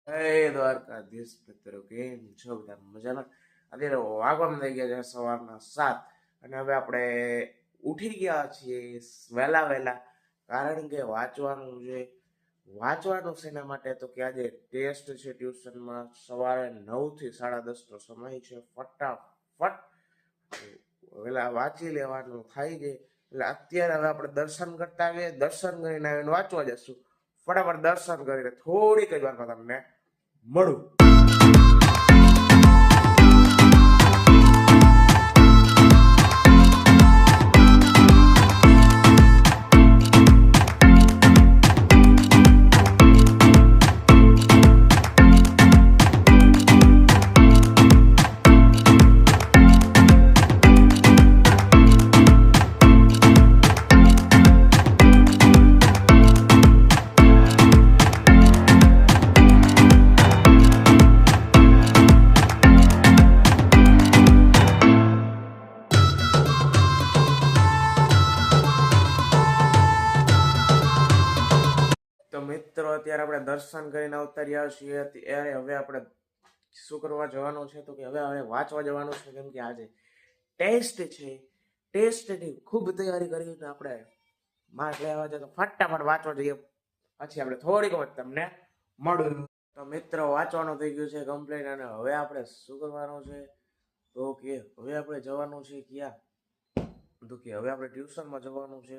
હે દ્વારકાધીશ મિત્રો, કેમ છો બધા મજામાં? અત્યારે વાગવામાં થઈ ગયા છે સવારના 7 અને હવે આપણે ઉઠી ગયા છીએ વહેલા વહેલા, કારણ કે વાંચવાનું શેના માટે તો કે આજે ટેસ્ટ છે ટ્યુશનમાં. સવારે 9 થી 10:30 નો સમય છે. ફટાફટ વહેલા વાંચી લેવાનું થાય છે. એટલે અત્યારે હવે આપણે દર્શન કરતા આવીએ, દર્શન કરીને આવીને વાંચવા જશું. ફટાફટ દર્શન કરીને થોડીક જ વારમાં તમને મળું. તો મિત્રો, અત્યારે આપણે દર્શન કરીને અવતર્યા છીએ. ત્યારે હવે આપણે શું કરવા જવાનું છે તો કે હવે વાંચવા જવાનું છે, કેમ કે આજે ટેસ્ટ છે. ટેસ્ટની ખૂબ તૈયારી કરીને આપણે માર્ક લેવા છે, તો ફટાફટ વાંચવા જઈએ. પછી આપણે થોડીક વખત તમને મળું. તો મિત્રો, વાંચવાનું થઈ ગયું છે કમ્પ્લીટ, અને હવે આપણે શું કરવાનું છે તો કે હવે આપણે જવાનું છે ક્યાં તો કે હવે આપણે ટ્યુશનમાં જવાનું છે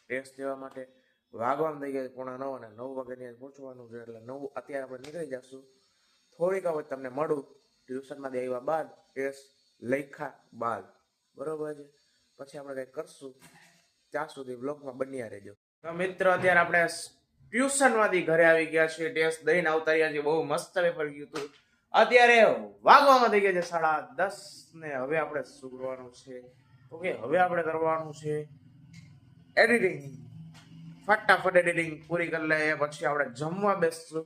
ટેસ્ટ દેવા માટે. વાગવાનું થઈ ગયા 9:45 અને 9 વાગ્યાની પહોંચવાનું છે, એટલે 9 અત્યારે આપણે નીકળી જશું. થોડીક વખત તમને મળું ટ્યુશનમાંથી આવ્યા બાદ, ટેસ્ટ લખ્યા બાદ, બરોબર છે. પછી આપણે કંઈક કરશું, ત્યાં સુધી બ્લોગમાં બન્યા રહેજો. તો મિત્રો, અત્યારે આપણે ટ્યુશનમાંથી ઘરે આવી ગયા છીએ, ટેસ્ટ દઈને આવતા છીએ. બહુ મસ્ત પેપર ગયું હતું. અત્યારે વાગવામાં થઈ ગયા છે 10:30 ને હવે આપણે શું કરવાનું છે ઓકે હવે આપણે કરવાનું છે એડિટિંગ. ફટાફટ એડિટિંગ પૂરી કરી લઈએ, પછી આપણે જમવા બેસશું.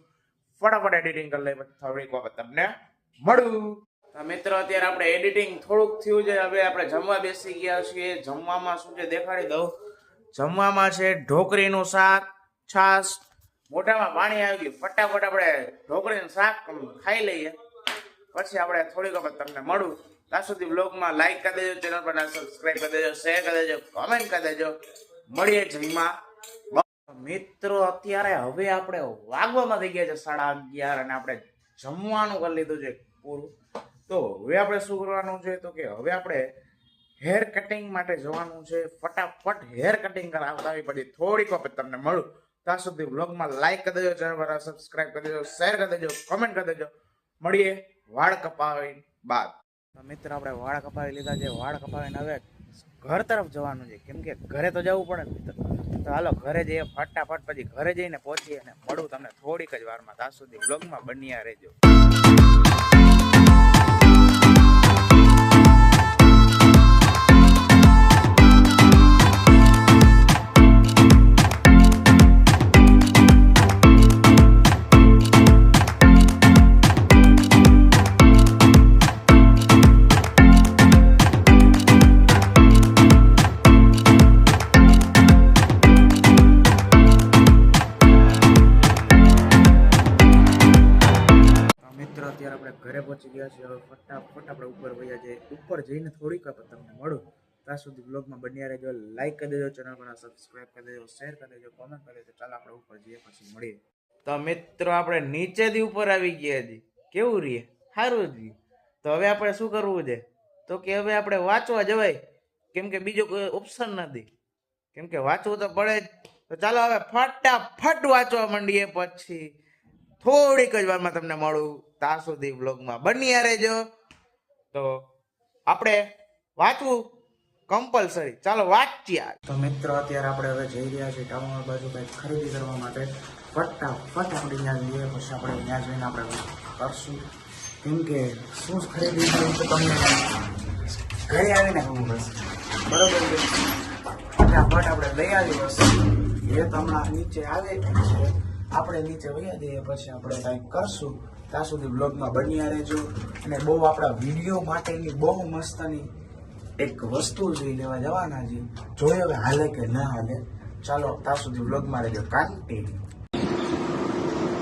ફટાફટ એડિટિંગ કરી લઈએ, પછી થોડીક વખત તમને મળું. તો મિત્રો, અત્યારે આપણે એડિટિંગ થોડુંક થયું છે, હવે આપણે જમવા બેસી ગયા છીએ. જમવામાં શું છે દેખાડી દઉં. જમવામાં છે ઢોકળીનું શાક, છાશ, મોઢામાં પાણી આવી ગયું. ફટાફટ આપણે ઢોકળીનું શાક ખાઈ લઈએ, પછી આપણે થોડીક વખત તમને મળું. ત્યાં સુધી બ્લોગમાં લાઈક કરી દેજો, ચેનલ પર સબસ્ક્રાઈબ કરી દેજો, શેર કરી દેજો, કોમેન્ટ કરી દેજો. મળીએ જઈમાં. મિત્રો, અત્યારે હવે આપણે વાગવામાં થઈ ગયા છે 11:30 અને આપણે જમવાનું કરી લીધું છે પૂરું. તો હવે આપણે શું કરવાનું છે તો કે હવે આપણે હેર કટિંગ માટે જવાનું છે. ફટાફટ હેર કટિંગ કરાવતા આવી, પછી થોડીક વખત તમને મળું. ત્યાં સુધી બ્લોગમાં લાઈક કરી દેજો, ચેનલ પર સબસ્ક્રાઈબ કરી દેજો, શેર કરી દેજો, કોમેન્ટ કરી દેજો. મળીએ વાળ કપાવી બાદ. મિત્રો, આપણે વાળ કપાવી લીધા છે. વાળ કપાવીને હવે ઘર તરફ જવાનું છે, કેમ કે ઘરે તો જવું પડે ને મિત્રો. તો હાલો ઘરે જઈએ ફટાફટ, પછી ઘરે જઈને પહોંચીએ અને મળું તમને થોડીક જ વારમાં. ત્યાં સુધી બ્લોગમાં બન્યા રહેજો. અત્યારે આપણે ઘરે પહોંચી ગયા છીએ. હવે ફટાફટ આપણે ઉપર વયા જઈએ. ઉપર જઈને થોડીક વખત તમને મળું. ત્યાં સુધી બ્લોગમાં બન્યા રહેજો. લાઈક કરી દેજો, ચેનલ પર સબસ્ક્રાઈબ કરી દેજો, શેર કરી દેજો, કોમેન્ટ કરી દેજો. ચાલો આપણે ઉપર જઈએ, પછી મળીએ. તો મિત્રો, આપણે નીચેથી ઉપર આવી ગયા છીએ. કેવું રહીએ? સારું જ. તો હવે આપણે શું કરવું છે તો કે હવે આપણે વાંચવા જવાય, કેમ કે બીજો કોઈ ઓપ્શન નથી, કેમ કે વાંચવું તો પડે જ. તો ચાલો હવે ફટાફટ વાંચવા માંડીએ, પછી થોડીક જ વારમાં તમને મળું. ત્યાં સુધી બ્લોગમાં બન્યા રહેજો. તો આપણે વાંચવું કમ્પલસરી. ચાલો વાંચીએ. તો મિત્રો, અત્યારે આપણે હવે જઈ રહ્યા છીએ ટાઉન બાજુ કંઈક ખરીદી કરવા માટે. ફટાફટ આપણે ત્યાં જઈએ, પછી આપણે ત્યાં જઈને આપણે કરશું, કેમ કે શું ખરીદી કરવી તો તમને ઘરે આવીને ખબર પડશે, બરોબર છે. ફટાફટ આપણે લઈ આવી બસ. એ તો હમણાં નીચે આવે છે, આપણે નીચે વયા જઈએ, પછી આપણે કંઈક કરશું. ત્યાં સુધી બ્લોગમાં બન્યા રહેજો. અને બહુ આપણા વિડીયો માટેની બહુ મસ્તની એક વસ્તુ જોઈ લેવા જવાના છે. જોઈએ હવે હાલે કે ના હાલે. ચાલો ત્યાં સુધી બ્લોગમાં રહેજો. કન્ટિન્યુ.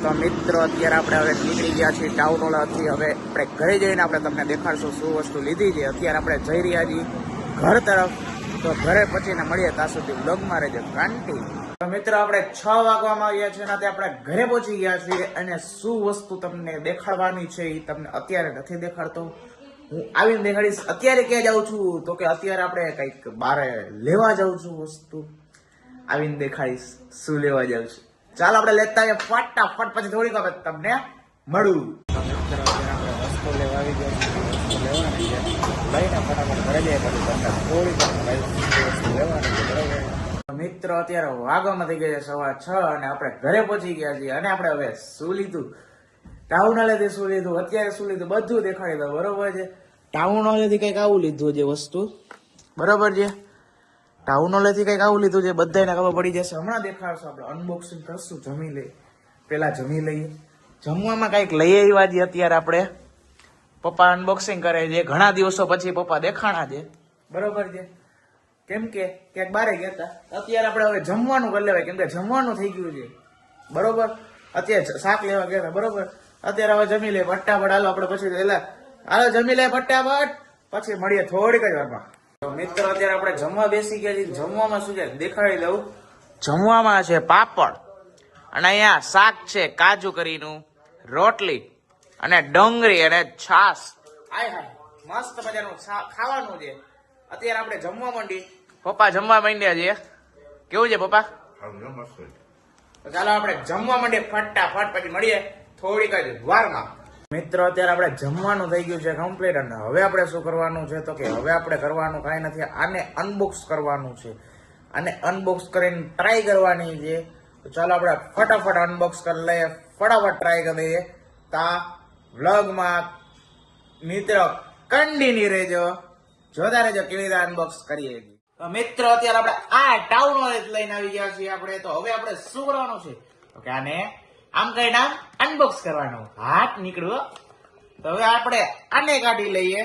તો તો મિત્રો અત્યારે આપણે હવે નીકળી ગયા છીએ ટાઉન હોલથી. હવે આપણે ઘરે જઈને આપણે તમને દેખાડશું શું વસ્તુ લીધી છે. અત્યારે આપણે જઈ રહ્યા છીએ ઘર તરફ. તો ઘરે પછીને મળીએ ત્યાં સુધી બ્લોગમાં રહેજો કાંટી. તો મિત્રો આપણે 6 વાગવામાં આવ્યા છે અને આપણે ઘરે પહોંચી ગયા છીએ અને શું વસ્તુ તમને દેખાડવાની છે એ તમને અત્યારે નથી દેખાડતો. હું આવીને દેખાડીશ. અત્યારે ક્યાં જાઉં છું તો કે અત્યારે આપણે કંઈક બારે લેવા જાઉં છું વસ્તુ. આવીને દેખાડીશ શું લેવા જાઉં છું. ચાલો આપણે લેતા આવીએ ફટાફટ, પછી થોડીક વાર તમને મળું. વસ્તુ લેવા આવી ગયા લઈને ફટાફટ ઘરે જઈએ પછી તમને થોડીક વસ્તુ લેવાની છે બરોબર. મિત્રો અત્યારે વાગવામાં થઈ ગયા છે 6:15 અને આપણે ઘરે પહોંચી ગયા છીએ. અને આપણે હવે શું લીધું, ટાઉન હોલેથી શું લીધું, અત્યારે શું લીધું બધું દેખાડી દઉં બરોબર છે. ટાઉન હોલેથી કંઈક આવું લીધું છે વસ્તુ બરોબર છે. ટાઉન હોલેથી કંઈક આવું લીધું છે, બધાને ખબર પડી જશે. હમણાં દેખાડશું. આપણે અનબોક્સિંગ કરશું. જમી લઈએ પેલા, જમી લઈએ. જમવામાં કંઈક લઈ આવ્યા છીએ અત્યારે આપણે. પપ્પા અનબોક્સિંગ કરે છે. ઘણા દિવસો પછી પપ્પા દેખાણા છે બરોબર છે. કેમ કે ક્યાંક બારે ગયા હતા. અત્યારે આપણે હવે જમવાનું કરી લેવાય, કેમ કે જમવાનું થઈ ગયું છે બરોબર. અત્યારે શાક લેવા ગયા હતા બરોબર. અત્યારે હવે જમી લે ફટાફટ. હાલો આપણે પછી હાલો જમી લે ફટાફટ, પછી મળીએ થોડીક જ વારમાં. તો મિત્રો અત્યારે આપણે જમવા બેસી ગયા છીએ. જમવામાં શું છે દેખાડી દઉં. જમવામાં છે પાપડ અને અહીંયા શાક છે કાજુ કરીનું, રોટલી અને ડુંગળી અને છાશ. હાય હાય મસ્ત મજાનું ખાવાનું છે. અત્યારે આપણે જમવા માંડી. પપ્પા જમવા માંડ્યા છે. કેવું છે પપ્પા? તો ચાલો આપણે જમવા માંડીએ ફટાફટ, પછી મળીએ થોડીક જ વારમાં. મિત્રો અત્યારે આપણે જમવાનું થઈ ગયું છે કમ્પ્લીટ. અને હવે આપણે શું કરવાનું છે તો કે હવે આપણે કરવાનું કાંઈ નથી. આને અનબોક્સ કરવાનું છે. આને અનબોક્સ કરીને ટ્રાય કરવાની છે. તો ચાલો આપણે ફટાફટ અનબોક્સ કરી લઈએ, ફટાફટ ટ્રાય કરી લઈએ. તા વ્લોગમાં મિત્રો કન્ટિન્યુ રહેજો, જોતા રહેજો કેવી રીતે અનબોક્સ કરીએ. તો મિત્રો અત્યારે આપણે આ ટાઉન હોલ લઈને આવી ગયા છીએ આપણે. તો હવે આપણે શું કરવાનું છે તો કે આને આમ કઈ નામ અનબોક્સ કરવાનું. હાથ નીકળ્યો. તો હવે આપણે આને કાઢી લઈએ.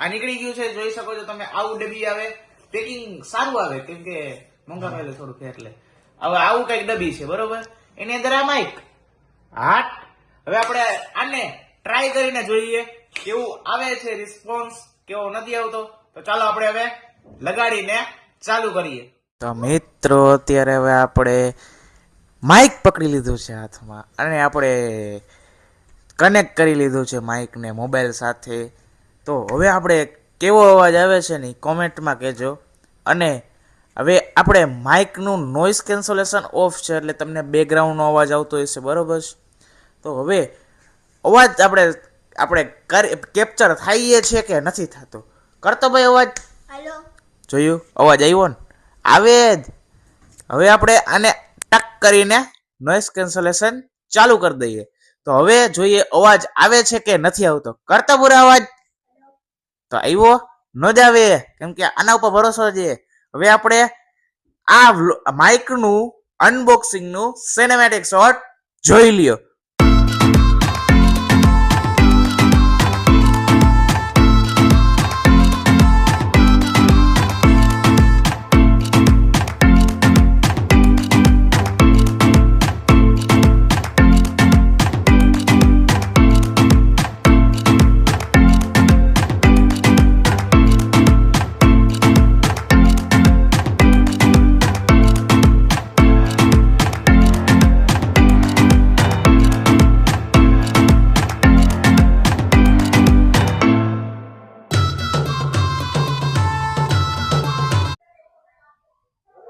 આ નીકળી ગયું છે, જોઈ શકો છો તમે. આવું ડબ્બી આવે, પેકિંગ સારું આવે કેમ કે મોંઘા પહેલે થોડુંક એટલે. હવે આવું કઈક ડબ્બી છે બરોબર. એની અંદર આ માઇક હાથ. હવે આપણે આને ટ્રાય કરીને જોઈએ કેવું આવે છે રિસ્પોન્સ, કેવો નથી આવતો. તો ચાલો આપણે હવે લગાડીને ચાલુ કરીએ. તો મિત્રો અત્યારે હવે આપણે માઇક પકડી લીધું છે હાથમાં અને આપણે કનેક્ટ કરી લીધું છે માઇકને મોબાઈલ સાથે. તો હવે આપણે કેવો અવાજ આવે છે ને કોમેન્ટમાં કહેજો. અને હવે આપણે માઇકનું નોઇઝ કેન્સલેશન ઓફ છે, એટલે તમને બેકગ્રાઉન્ડનો અવાજ આવતો હશે બરોબર. તો હવે અવાજ આપણે કેપ્ચર થાય છે કે નથી થતો, કરતો ભાઈ અવાજ. જોયું અવાજ આવ્યો ને, આવે જ. હવે આપણે આને ટક કરીને નોઇઝ કેન્સલેશન ચાલુ કરી દઈએ. તો હવે જોઈએ અવાજ આવે છે કે નથી આવતો. કરતો પૂરા અવાજ. તો આવ્યો ન જ આવે કેમ કે આના ઉપર ભરોસો છે. હવે આપણે આ માઇકનું અનબોક્સિંગનું સિનેમેટિક શોટ જોઈ લ્યો.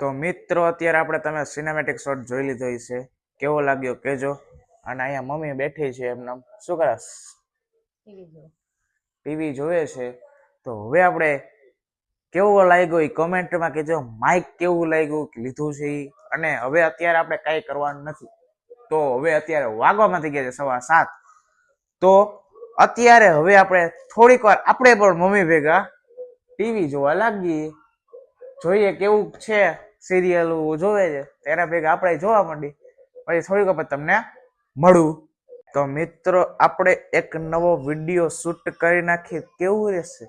તો મિત્રો અત્યારે આપણે તમે સિનેમેટિક શોટ જોઈ લીધો છે, કેવો લાગ્યો કહેજો. અને અહીંયા મમ્મી બેઠી છે એમને શું કરસ, ટીવી જોવે છે. તો હવે આપણે કેવો લાગ્યો એ કોમેન્ટમાં કહેજો. માઇક કેવું લાગ્યું લીધું છે એ. અને હવે અત્યારે આપણે કાંઈ કરવાનું નથી. તો હવે અત્યારે વાગવામાં થઈ ગયા છે 7:15. તો અત્યારે હવે આપણે થોડીક વાર આપણે પણ મમ્મી ભેગા ટીવી જોવા લાગીએ. જોઈએ કેવું છે, સિરિયલ જોવે છે તેના ભેગા આપણે જોવા માંડી. પછી થોડીક વખત તમને મળું. તો મિત્રો આપણે એક નવો વિડીયો શૂટ કરી નાખીએ, કેવું રહેશે?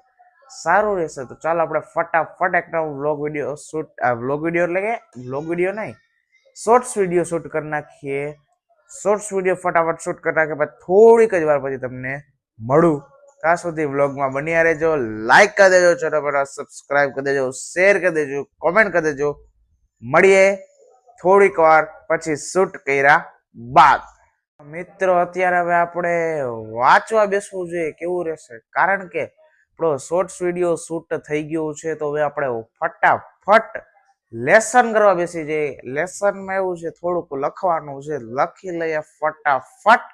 સારું રહેશે. તો ચાલો આપણે ફટાફટ એક vlog video shoot vlog video એટલે કે વ્લોગ વિડીયો નહીં, શોર્ટ્સ વિડીયો શૂટ કરી નાખીએ. શોર્ટ્સ વિડીયો ફટાફટ શૂટ કરી નાખીએ, પછી થોડીક જ વાર પછી તમને મળું. ત્યાં સુધી વ્લોગમાં બન્યા રહેજો. લાઈક કરી દેજો, ચેનલ પર સબસ્ક્રાઇબ કરી દેજો, શેર કરી દેજો, કોમેન્ટ કરી દેજો. મળીએ થોડીક વાર પછી શૂટ કર્યા બાદ. મિત્રો અત્યારે હવે આપણે વાંચવા બેસવું જોઈએ. કેવું રહેશે? કારણ કે આપણો શોર્ટ્સ વિડીયો શૂટ થઈ ગયું છે, તો હવે આપણે ફટાફટ લેસન કરવા બેસી જઈએ. લેસનમાં એવું છે, થોડુંક લખવાનું છે, લખી લઈએ ફટાફટ,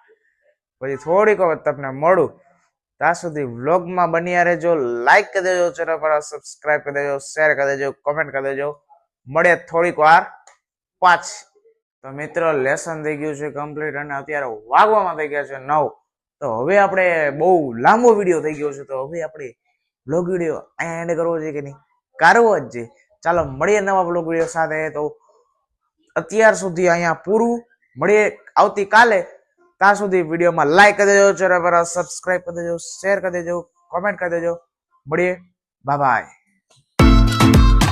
પછી થોડીક વાર તમને મળું. ત્યાં સુધી વ્લોગમાં બન્યા રહેજો. લાઈક કરી દેજો, ચેનલ પર સબસ્ક્રાઇબ કરી દેજો, શેર કરી દેજો, કોમેન્ટ કરી દેજો. મળે થોડીક વાર પાછી. તો મિત્રો લેસન થઈ ગયું છે કમ્પ્લીટ અને અત્યારે વાગવામાં થઈ ગયા છે 9. તો હવે આપણે બહુ લાંબો વિડીયો થઈ ગયો છે, તો હવે આપણે વ્લોગ વિડીયો એન્ડ કરવો છે કે નહીં? કરવો જ છે. ચાલો મળીએ નવા વ્લોગ વિડીયો સાથે. તો અત્યાર સુધી અહીંયા પૂરું. મળીએ આવતીકાલે. ત્યાં સુધી વિડીયોમાં લાઈક કરી દેજો, ચેનલ પર સબસ્ક્રાઇબ કરી દેજો, શેર કરી દેજો, કોમેન્ટ કરી દેજો. મળીએ. Bye bye.